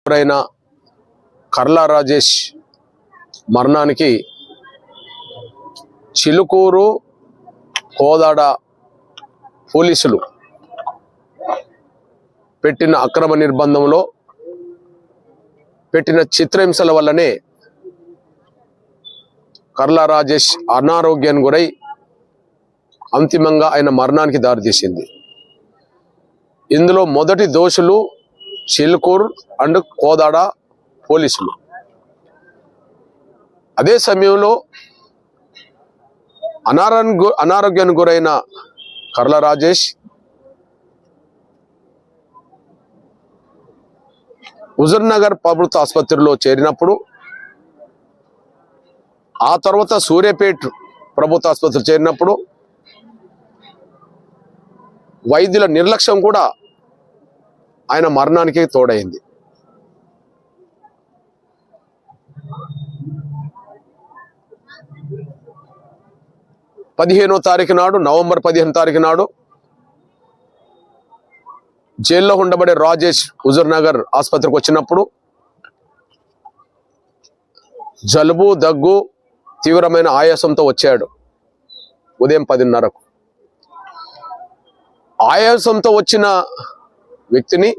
అమరులైన కర్లా రాజేష్ మరణానికి చిలుకూరు కోదాడ పోలీసులు పెట్టిన అక్రమ నిర్బంధంలో పెట్టిన చిత్రహింసల వల్లనే కర్లా రాజేష్ అనారోగ్యానికి గురై అంతిమంగా ఆయన మరణానికి దారితీసింది. ఇందులో మొదటి దోషులు చిలుకూరు అండ్ కోదాడ పోలీసులు. అదే సమయంలో అనారోగ్యానికి గురైన కర్లా రాజేష్ హుజూర్నగర్ ప్రభుత్వ ఆసుపత్రిలో చేరినప్పుడు, ఆ తర్వాత సూర్యాపేట ప్రభుత్వ ఆసుపత్రి చేరినప్పుడు వైద్యుల నిర్లక్ష్యం కూడా ఆయన మరణానికి తోడైంది. నవంబర్ 15 తారీఖు నాడు జైల్లో ఉండబడే రాజేష్ హుజూర్నగర్ ఆసుపత్రికి వచ్చినప్పుడు జలుబు, దగ్గు, తీవ్రమైన ఆయాసంతో వచ్చాడు. ఉదయం 10:30కు ఆయాసంతో వచ్చిన వ్యక్తిని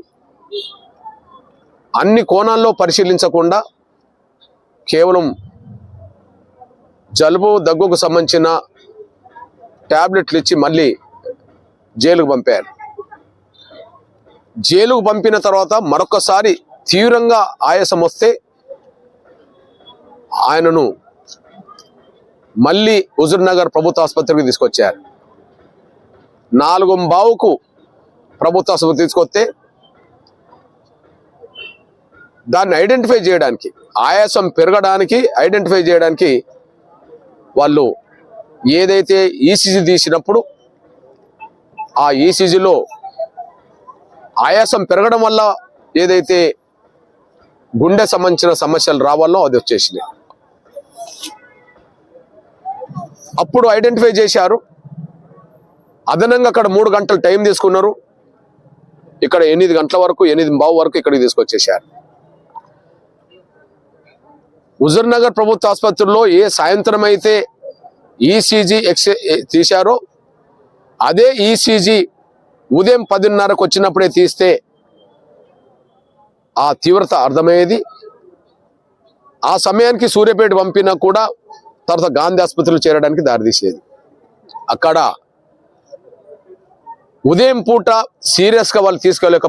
అన్ని కోణాల్లో పరిశీలించకుండా కేవలం జలుబు, దగ్గుకు సంబంధించిన టాబ్లెట్లు ఇచ్చి మళ్ళీ జైలుకు పంపారు. జైలుకు పంపిన తర్వాత మరొకసారి తీవ్రంగా ఆయాసం వస్తే ఆయనను మళ్ళీ హుజూర్నగర్ ప్రభుత్వ ఆసుపత్రికి తీసుకొచ్చారు. 4:15కు ప్రభుత్వ ఆసుపత్రికి తీసుకొస్తే దాన్ని ఐడెంటిఫై చేయడానికి, ఆయాసం పెరగడానికి ఐడెంటిఫై చేయడానికి వాళ్ళు ఏదైతే ఈసీజీ తీసినప్పుడు ఆ ఈసీజీలో ఆయాసం పెరగడం వల్ల ఏదైతే గుండె సంబంధించిన సమస్యలు రావాలో అది వచ్చేసినాయి. అప్పుడు ఐడెంటిఫై చేశారు. అదనంగా అక్కడ 3 గంటలు టైం తీసుకున్నారు. ఇక్కడ 8 గంటల వరకు, 8:15 వరకు ఇక్కడికి తీసుకొచ్చేసారు. హుజూర్నగర్ ప్రభుత్వ ఆసుపత్రిలో ఏ సాయంత్రం అయితే ఈసీజీ తీశారో అదే ఈసీజీ ఉదయం 10:30కు వచ్చినప్పుడే తీస్తే ఆ తీవ్రత అర్థమయ్యేది. ఆ సమయానికి సూర్యాపేట పంపినా కూడా తర్వాత గాంధీ ఆసుపత్రిలో చేరడానికి దారితీసేది. అక్కడ ఉదయం పూట సీరియస్గా వాళ్ళు తీసుకోలేక